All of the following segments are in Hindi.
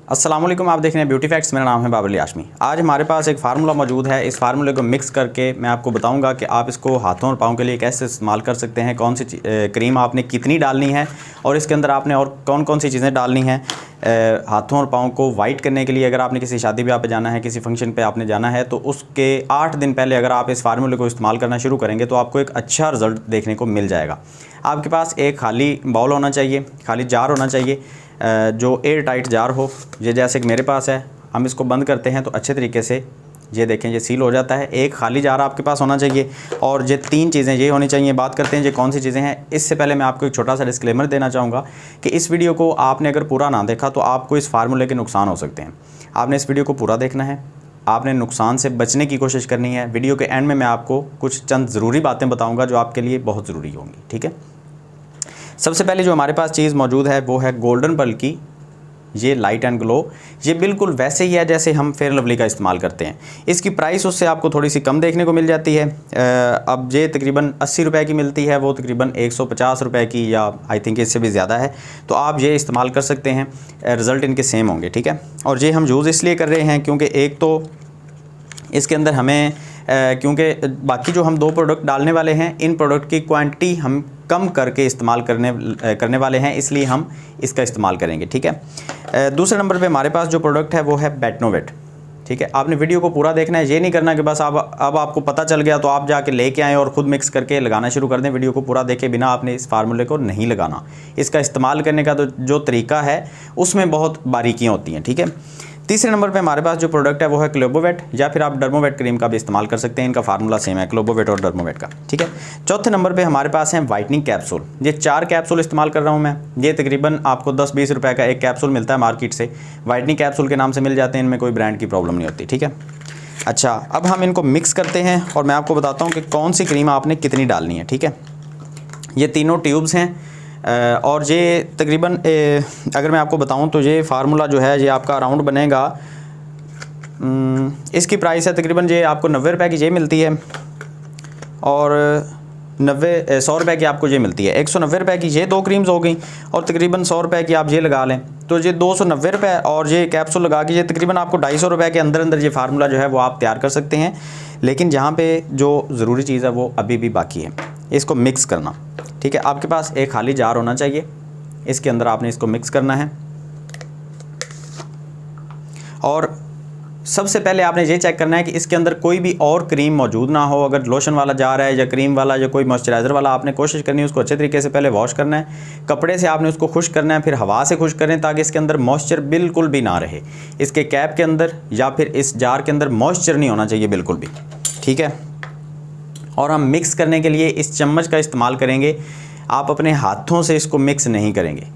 अस्सलाम वालेकुम, आप देख रहे हैं ब्यूटी फैक्ट्स। मेरा नाम है बाबर अली हाशमी। आज हमारे पास एक फार्मूला मौजूद है। इस फार्मूले को मिक्स करके मैं आपको बताऊंगा कि आप इसको हाथों और पाँव के लिए कैसे इस्तेमाल कर सकते हैं, कौन सी क्रीम आपने कितनी डालनी है और इसके अंदर आपने और कौन कौन सी चीज़ें डालनी हैं हाथों और पाँव को वाइट करने के लिए। अगर आपने किसी शादी ब्याह पे जाना है, किसी फंक्शन पे आपने जाना है, तो उसके 8 दिन पहले अगर आप इस फार्मूले को इस्तेमाल करना शुरू करेंगे तो आपको एक अच्छा रिज़ल्ट देखने को मिल जाएगा। आपके पास एक खाली बाउल होना चाहिए, खाली जार होना चाहिए जो एयर टाइट जार हो। ये जैसे कि मेरे पास है, हम इसको बंद करते हैं तो अच्छे तरीके से ये देखें ये सील हो जाता है। एक खाली जार आपके पास होना चाहिए और ये 3 चीज़ें ये होनी चाहिए। बात करते हैं ये कौन सी चीज़ें हैं। इससे पहले मैं आपको एक छोटा सा डिस्क्लेमर देना चाहूँगा कि इस वीडियो को आपने अगर पूरा ना देखा तो आपको इस फार्मूले के नुकसान हो सकते हैं। आपने इस वीडियो को पूरा देखना है, आपने नुकसान से बचने की कोशिश करनी है। वीडियो के एंड में मैं आपको कुछ चंद ज़रूरी बातें बताऊँगा जो आपके लिए बहुत ज़रूरी होंगी, ठीक है। सबसे पहले जो हमारे पास चीज़ मौजूद है वो है गोल्डन पर्ल की ये लाइट एंड ग्लो। ये बिल्कुल वैसे ही है जैसे हम फेयर लवली का इस्तेमाल करते हैं। इसकी प्राइस उससे आपको थोड़ी सी कम देखने को मिल जाती है। अब ये तकरीबन 80 रुपए की मिलती है, वो तकरीबन 150 रुपए की या आई थिंक इससे भी ज़्यादा है। तो आप ये इस्तेमाल कर सकते हैं, रिज़ल्ट इनके सेम होंगे, ठीक है। और ये हम यूज़ इसलिए कर रहे हैं क्योंकि एक तो इसके अंदर हमें क्योंकि बाकी जो हम 2 प्रोडक्ट डालने वाले हैं, इन प्रोडक्ट की क्वांटिटी हम कम करके इस्तेमाल करने वाले हैं, इसलिए हम इसका इस्तेमाल करेंगे, ठीक है। दूसरे नंबर पे हमारे पास जो प्रोडक्ट है वो है बेटनोवेट, ठीक है। आपने वीडियो को पूरा देखना है, ये नहीं करना कि बस अब आपको पता चल गया तो आप जाके लेके आएँ और ख़ुद मिक्स करके लगाना शुरू कर दें। वीडियो को पूरा देखे बिना आपने इस फार्मूले को नहीं लगाना। इसका इस्तेमाल करने का तो जो तरीका है उसमें बहुत बारीकियाँ होती हैं, ठीक है। तीसरे नंबर पे हमारे पास जो प्रोडक्ट है वो है क्लोबोवेट, या फिर आप डर्मोवेट क्रीम का भी इस्तेमाल कर सकते हैं। इनका फार्मूला सेम है, क्लोबोवेट और डर्मोवेट का, ठीक है। चौथे नंबर पे हमारे पास है वाइटनिंग कैप्सूल। ये 4 कैप्सूल इस्तेमाल कर रहा हूँ मैं। ये तकरीबन आपको 10-20 रुपए का एक कैप्सूल मिलता है मार्केट से। वाइटनिंग कैप्सूल के नाम से मिल जाते हैं, इनमें कोई ब्रांड की प्रॉब्लम नहीं होती, ठीक है। अच्छा, अब हम इनको मिक्स करते हैं और मैं आपको बताता हूँ कि कौन सी क्रीम आपने कितनी डालनी है, ठीक है। ये तीनों ट्यूब्स हैं और ये तकरीबन अगर मैं आपको बताऊं तो ये फार्मूला जो है ये आपका अराउंड बनेगा, इसकी प्राइस है तकरीबन ये आपको 90 रुपए की ये मिलती है और 100 रुपए की आपको ये मिलती है। 190 रुपए की ये 2 क्रीम्स हो गई और तकरीबन 100 रुपए की आप ये लगा लें तो ये 290 रुपए और ये कैप्सूल लगा के ये तकरीबन आपको 250 रुपए के अंदर अंदर ये फार्मूला जो है वो आप तैयार कर सकते हैं। लेकिन जहाँ पे जो ज़रूरी चीज़ है वो अभी भी बाकी है, इसको मिक्स करना, ठीक है। आपके पास एक खाली जार होना चाहिए, इसके अंदर आपने इसको मिक्स करना है और सबसे पहले आपने ये चेक करना है कि इसके अंदर कोई भी और क्रीम मौजूद ना हो। अगर लोशन वाला जार है या क्रीम वाला या कोई मॉइस्चराइज़र वाला, आपने कोशिश करनी है उसको अच्छे तरीके से पहले वॉश करना है, कपड़े से आपने उसको खुश करना है, फिर हवा से खुश करें ताकि इसके अंदर मॉइस्चर बिल्कुल भी ना रहे। इसके कैप के अंदर या फिर इस जार के अंदर मॉइस्चर नहीं होना चाहिए बिल्कुल भी, ठीक है। और हम मिक्स करने के लिए इस चम्मच का इस्तेमाल करेंगे, आप अपने हाथों से इसको मिक्स नहीं करेंगे,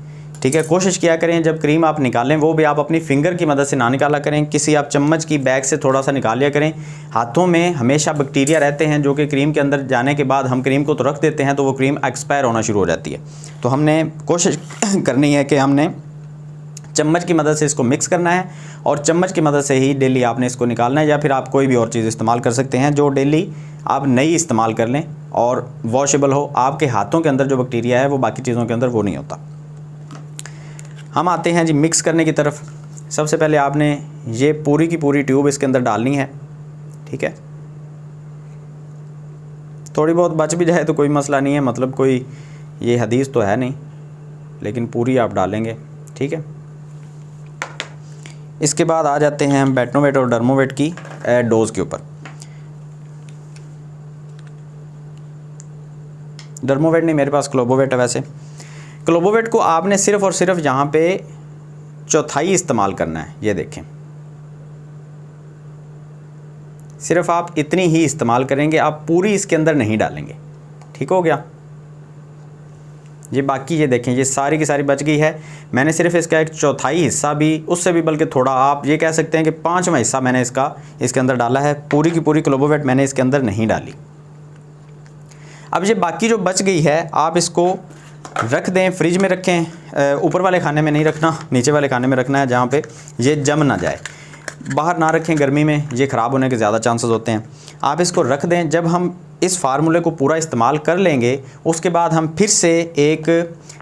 ठीक है। कोशिश किया करें जब क्रीम आप निकालें वो भी आप अपनी फिंगर की मदद से ना निकाला करें, किसी आप चम्मच की बैग से थोड़ा सा निकाल लिया करें। हाथों में हमेशा बैक्टीरिया रहते हैं जो कि क्रीम के अंदर जाने के बाद हम क्रीम को तो रख देते हैं तो वो क्रीम एक्सपायर होना शुरू हो जाती है। तो हमने कोशिश करनी है कि हमने चम्मच की मदद से इसको मिक्स करना है और चम्मच की मदद से ही डेली आपने इसको निकालना है, या फिर आप कोई भी और चीज़ इस्तेमाल कर सकते हैं जो डेली आप नई इस्तेमाल कर लें और वॉशेबल हो। आपके हाथों के अंदर जो बैक्टीरिया है वो बाकी चीज़ों के अंदर वो नहीं होता। हम आते हैं जी मिक्स करने की तरफ। सबसे पहले आपने ये पूरी की पूरी ट्यूब इसके अंदर डालनी है, ठीक है। थोड़ी बहुत बच भी जाए तो कोई मसला नहीं है, मतलब कोई ये हदीस तो है नहीं, लेकिन पूरी आप डालेंगे, ठीक है। इसके बाद आ जाते हैं हम बेटनोवेट और डर्मोवेट की डोज के ऊपर। डर्मोवेट नहीं, मेरे पास क्लोबोवेट है। वैसे क्लोबोवेट को आपने सिर्फ़ और सिर्फ यहाँ पे चौथाई इस्तेमाल करना है। ये देखें, सिर्फ आप इतनी ही इस्तेमाल करेंगे, आप पूरी इसके अंदर नहीं डालेंगे, ठीक हो गया। ये बाकी ये देखें ये सारी की सारी बच गई है। मैंने सिर्फ इसका एक चौथाई हिस्सा भी, उससे भी बल्कि थोड़ा आप ये कह सकते हैं कि 5वां हिस्सा मैंने इसके अंदर डाला है। पूरी की पूरी क्लोबोवेट मैंने इसके अंदर नहीं डाली। अब ये बाकी जो बच गई है आप इसको रख दें, फ्रिज में रखें। ऊपर वाले खाने में नहीं रखना, नीचे वाले खाने में रखना है जहाँ पे ये जम ना जाए। बाहर ना रखें, गर्मी में ये ख़राब होने के ज़्यादा चांसेस होते हैं। आप इसको रख दें। जब हम इस फार्मूले को पूरा इस्तेमाल कर लेंगे उसके बाद हम फिर से एक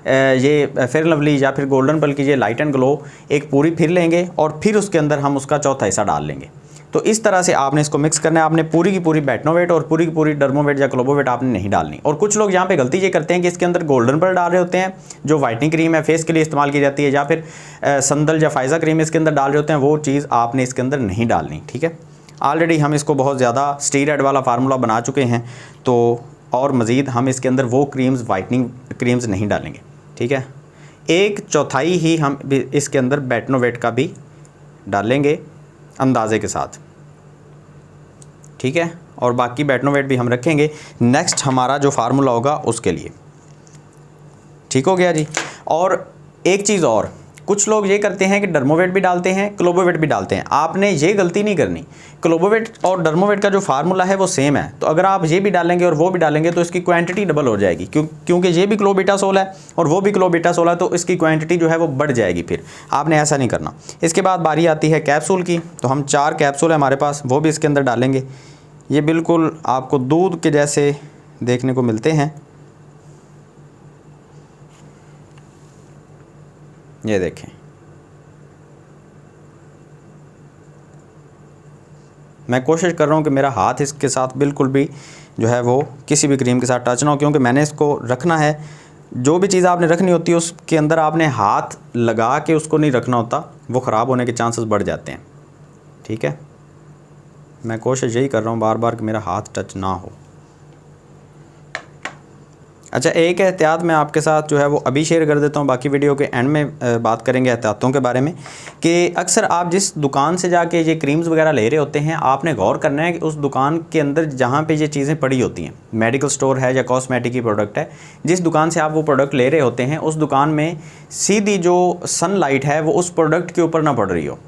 ये फेयर लवली या फिर गोल्डन पल की ये लाइट एंड ग्लो एक पूरी फिर लेंगे और फिर उसके अंदर हम उसका चौथा हिस्सा डाल लेंगे। तो इस तरह से आपने इसको मिक्स करना है। आपने पूरी की पूरी बेटनोवेट और पूरी की पूरी डर्मोवेट या क्लोबोवेट आपने नहीं डालनी। और कुछ लोग यहाँ पे गलती ये करते हैं कि इसके अंदर गोल्डन पल डाल रहे होते हैं, जो वाइटनिंग क्रीम है फेस के लिए इस्तेमाल की जाती है, या फिर संदल या फायजा क्रीम इसके अंदर डाल रहे होते हैं। वो चीज़ आपने इसके अंदर नहीं डालनी, ठीक है। ऑलरेडी हम इसको बहुत ज़्यादा स्टीरॉयड वाला फार्मूला बना चुके हैं, तो और मज़ीद हम इसके अंदर वो क्रीम्स वाइटनिंग क्रीम्स नहीं डालेंगे, ठीक है। 1/4 ही हम इसके अंदर बेटनोवेट का भी डालेंगे अंदाजे के साथ, ठीक है। और बाकी बेटनोवेट भी हम रखेंगे नेक्स्ट हमारा जो फार्मूला होगा उसके लिए, ठीक हो गया जी। और एक चीज़ और, कुछ लोग ये करते हैं कि डर्मोवेट भी डालते हैं, क्लोबोवेट भी डालते हैं। आपने ये गलती नहीं करनी। क्लोबोवेट और डर्मोवेट का जो फार्मूला है वो सेम है, तो अगर आप ये भी डालेंगे और वो भी डालेंगे तो इसकी क्वांटिटी डबल हो जाएगी, क्योंकि ये भी क्लोबेटासोल है और वो भी क्लोबेटासोल है, तो इसकी क्वांटिटी जो है वो बढ़ जाएगी। फिर आपने ऐसा नहीं करना। इसके बाद बारी आती है कैप्सूल की, तो हम 4 कैप्सूल है हमारे पास, वो भी इसके अंदर डालेंगे। ये बिल्कुल आपको दूध के जैसे देखने को मिलते हैं, ये देखें। मैं कोशिश कर रहा हूँ कि मेरा हाथ इसके साथ बिल्कुल भी जो है वो किसी भी क्रीम के साथ टच ना हो, क्योंकि मैंने इसको रखना है। जो भी चीज़ आपने रखनी होती है उसके अंदर आपने हाथ लगा के उसको नहीं रखना होता, वो ख़राब होने के चांसेस बढ़ जाते हैं, ठीक है। मैं कोशिश यही कर रहा हूँ बार बार कि मेरा हाथ टच ना हो। अच्छा, एक एहतियात मैं आपके साथ जो है वो अभी शेयर कर देता हूँ, बाकी वीडियो के एंड में बात करेंगे एहतियातों के बारे में। कि अक्सर आप जिस दुकान से जाके ये क्रीम्स वगैरह ले रहे होते हैं, आपने गौर करना है कि उस दुकान के अंदर जहाँ पे ये चीज़ें पड़ी होती हैं, मेडिकल स्टोर है या कॉस्मेटिक की प्रोडक्ट है, जिस दुकान से आप वो प्रोडक्ट ले रहे होते हैं उस दुकान में सीधी जो सनलाइट है वो उस प्रोडक्ट के ऊपर ना पड़ रही हो।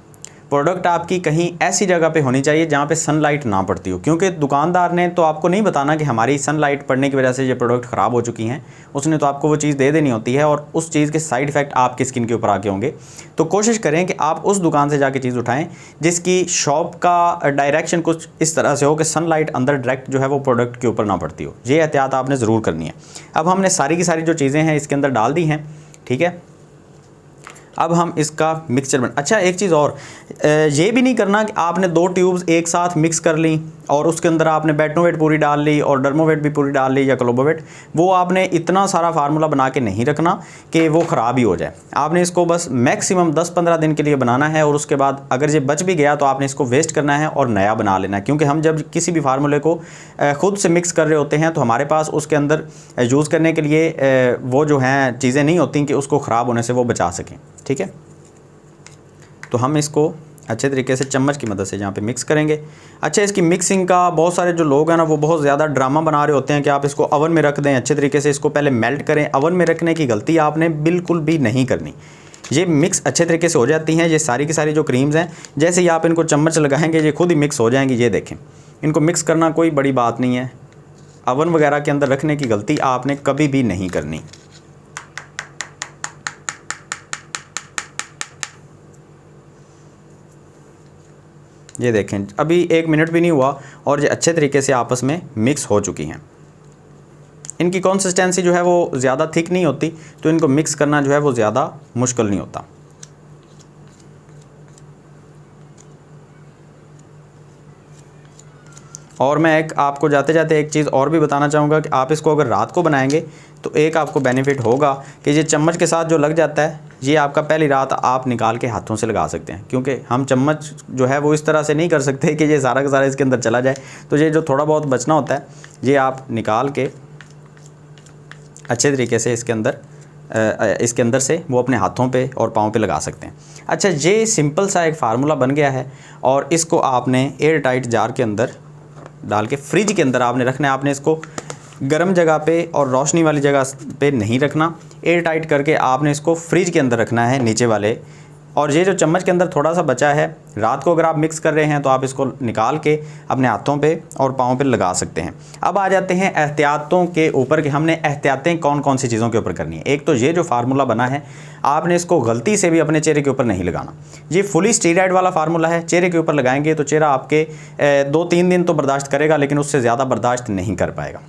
प्रोडक्ट आपकी कहीं ऐसी जगह पे होनी चाहिए जहाँ पे सनलाइट ना पड़ती हो, क्योंकि दुकानदार ने तो आपको नहीं बताना कि हमारी सनलाइट पड़ने की वजह से ये प्रोडक्ट ख़राब हो चुकी हैं। उसने तो आपको वो चीज़ दे देनी होती है और उस चीज़ के साइड इफ़ेक्ट आपकी स्किन के ऊपर आके होंगे। तो कोशिश करें कि आप उस दुकान से जाके चीज़ उठाएँ जिसकी शॉप का डायरेक्शन कुछ इस तरह से हो कि सनलाइट अंदर डायरेक्ट जो है वो प्रोडक्ट के ऊपर ना पड़ती हो। ये एहतियात आपने ज़रूर करनी है। अब हमने सारी की सारी जो चीज़ें हैं इसके अंदर डाल दी हैं, ठीक है। अब हम इसका मिक्सचर बना। अच्छा, एक चीज़ और, ये भी नहीं करना कि आपने 2 ट्यूब्स एक साथ मिक्स कर ली और उसके अंदर आपने बेटनोवेट पूरी डाल ली और डर्मोवेट भी पूरी डाल ली या क्लोबोवेट। वो आपने इतना सारा फार्मूला बना के नहीं रखना कि वो ख़राब ही हो जाए। आपने इसको बस मैक्सिमम 10-15 दिन के लिए बनाना है और उसके बाद अगर ये बच भी गया तो आपने इसको वेस्ट करना है और नया बना लेना है। क्योंकि हम जब किसी भी फार्मूले को ख़ुद से मिक्स कर रहे होते हैं तो हमारे पास उसके अंदर यूज़ करने के लिए वो जो हैं चीज़ें नहीं होती कि उसको ख़राब होने से वो बचा सकें, ठीक है। तो हम इसको अच्छे तरीके से चम्मच की मदद से यहाँ पे मिक्स करेंगे। अच्छा, इसकी मिक्सिंग का बहुत सारे जो लोग हैं ना वो बहुत ज़्यादा ड्रामा बना रहे होते हैं कि आप इसको ओवन में रख दें, अच्छे तरीके से इसको पहले मेल्ट करें। ओवन में रखने की गलती आपने बिल्कुल भी नहीं करनी। ये मिक्स अच्छे तरीके से हो जाती हैं। ये सारी की सारी जो क्रीम्स हैं, जैसे ही आप इनको चम्मच लगाएंगे ये खुद ही मिक्स हो जाएंगी। ये देखें, इनको मिक्स करना कोई बड़ी बात नहीं है। ओवन वगैरह के अंदर रखने की गलती आपने कभी भी नहीं करनी। ये देखें, अभी 1 मिनट भी नहीं हुआ और ये अच्छे तरीके से आपस में मिक्स हो चुकी हैं। इनकी कंसिस्टेंसी जो है वो ज़्यादा थिक नहीं होती, तो इनको मिक्स करना जो है वो ज़्यादा मुश्किल नहीं होता। और मैं एक आपको जाते जाते एक चीज़ और भी बताना चाहूँगा कि आप इसको अगर रात को बनाएंगे तो एक आपको बेनिफिट होगा कि ये चम्मच के साथ जो लग जाता है ये आपका पहली रात आप निकाल के हाथों से लगा सकते हैं। क्योंकि हम चम्मच जो है वो इस तरह से नहीं कर सकते कि ये सारा का सारा इसके अंदर चला जाए। तो ये जो थोड़ा बहुत बचना होता है ये आप निकाल के अच्छे तरीके से इसके अंदर से वो अपने हाथों पे और पाँव पे लगा सकते हैं। अच्छा, ये सिंपल सा एक फार्मूला बन गया है और इसको आपने एयर टाइट जार के अंदर डाल के फ्रिज के अंदर आपने रखना है। आपने इसको गर्म जगह पे और रोशनी वाली जगह पे नहीं रखना, एयर टाइट करके आपने इसको फ्रिज के अंदर रखना है नीचे वाले। और ये जो चम्मच के अंदर थोड़ा सा बचा है, रात को अगर आप मिक्स कर रहे हैं तो आप इसको निकाल के अपने हाथों पे और पाँव पे लगा सकते हैं। अब आ जाते हैं एहतियातों के ऊपर कि हमने एहतियातें कौन कौन सी चीज़ों के ऊपर करनी है। एक तो ये जो फार्मूला बना है आपने इसको गलती से भी अपने चेहरे के ऊपर नहीं लगाना। ये फुली स्टीरॉयड वाला फार्मूला है। चेहरे के ऊपर लगाएंगे तो चेहरा आपके 2-3 दिन तो बर्दाश्त करेगा, लेकिन उससे ज़्यादा बर्दाश्त नहीं कर पाएगा।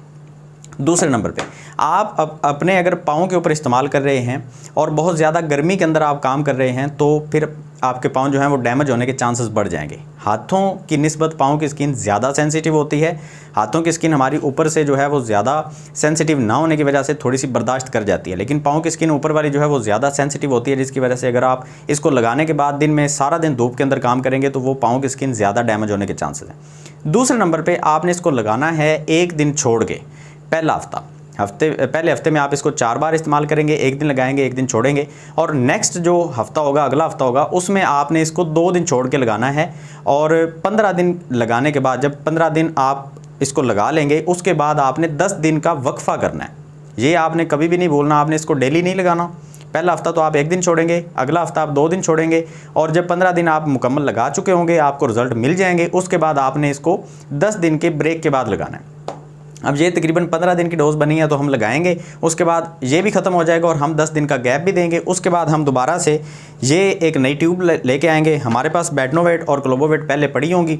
दूसरे नंबर पे आप अपने अगर पाँव के ऊपर इस्तेमाल कर रहे हैं और बहुत ज़्यादा गर्मी के अंदर आप काम कर रहे हैं तो फिर आपके पाँव जो हैं वो डैमेज होने के चांसेस बढ़ जाएंगे। हाथों की निस्बत पाँव की स्किन ज़्यादा सेंसिटिव होती है। हाथों की स्किन हमारी ऊपर से जो है वो ज़्यादा सेंसिटिव ना होने की वजह से थोड़ी सी बर्दाश्त कर जाती है, लेकिन पाँव की स्किन ऊपर वाली जो है वो ज़्यादा सेंसिटिव होती है, जिसकी वजह से अगर आप इसको लगाने के बाद दिन में सारा दिन धूप के अंदर काम करेंगे तो वो पाँव की स्किन ज़्यादा डैमेज होने के चांसेस हैं। दूसरे नंबर पर आपने इसको लगाना है एक दिन छोड़ के। पहला पहले हफ्ते में आप इसको 4 बार इस्तेमाल करेंगे, एक दिन लगाएंगे एक दिन छोड़ेंगे, और नेक्स्ट जो हफ्ता होगा, अगला हफ्ता होगा, उसमें आपने इसको 2 दिन छोड़ के लगाना है। और 15 दिन लगाने के बाद, जब 15 दिन आप इसको लगा लेंगे, उसके बाद आपने 10 दिन का वक्फा करना है। ये आपने कभी भी नहीं भूलना, आपने इसको डेली नहीं लगाना। पहला हफ्ता तो आप एक दिन छोड़ेंगे, अगला हफ्ता आप 2 दिन छोड़ेंगे, और जब 15 दिन आप मुकम्मल लगा चुके होंगे, आपको रिजल्ट मिल जाएंगे, उसके बाद आपने इसको 10 दिन के ब्रेक के बाद लगाना है। अब ये तकरीबन 15 दिन की डोज बनी है तो हम लगाएंगे, उसके बाद ये भी ख़त्म हो जाएगा और हम 10 दिन का गैप भी देंगे। उसके बाद हम दोबारा से ये एक नई ट्यूब लेके आएंगे। हमारे पास बेटनोवेट और क्लोबोवेट पहले पड़ी होंगी,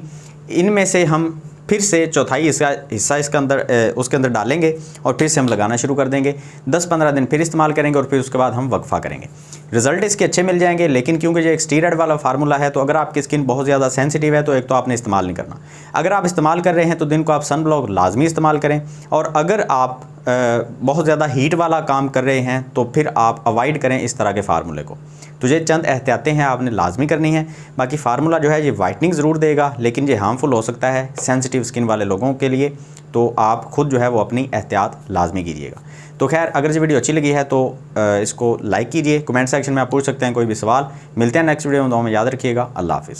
इनमें से हम फिर से चौथाई हिस्सा इसके अंदर उसके अंदर डालेंगे और फिर से हम लगाना शुरू कर देंगे। 10-15 दिन फिर इस्तेमाल करेंगे और फिर उसके बाद हम वक्फा करेंगे। रिज़ल्ट इसके अच्छे मिल जाएंगे, लेकिन क्योंकि ये एक स्टीरॉयड वाला फार्मूला है तो अगर आपकी स्किन बहुत ज़्यादा सेंसिटिव है तो एक तो आपने इस्तेमाल नहीं करना। अगर आप इस्तेमाल कर रहे हैं तो दिन को आप सन ब्लॉक लाजमी इस्तेमाल करें, और अगर आप बहुत ज़्यादा हीट वाला काम कर रहे हैं तो फिर आप अवॉइड करें इस तरह के फार्मूले को। तो ये चंद एहतियातें हैं आपने लाजमी करनी है। बाकी फार्मूला जो है ये वाइटनिंग ज़रूर देगा, लेकिन ये हार्मफुल हो सकता है सेंसिटिव स्किन वाले लोगों के लिए, तो आप खुद जो है वो अपनी एहतियात लाजमी कीजिएगा। तो खैर, अगर ये वीडियो अच्छी लगी है तो इसको लाइक कीजिए। कमेंट सेक्शन में आप पूछ सकते हैं कोई भी सवाल। मिलते हैं नेक्स्ट वीडियो में, दुआ में याद रखिएगा। अल्लाह हाफ़िज़।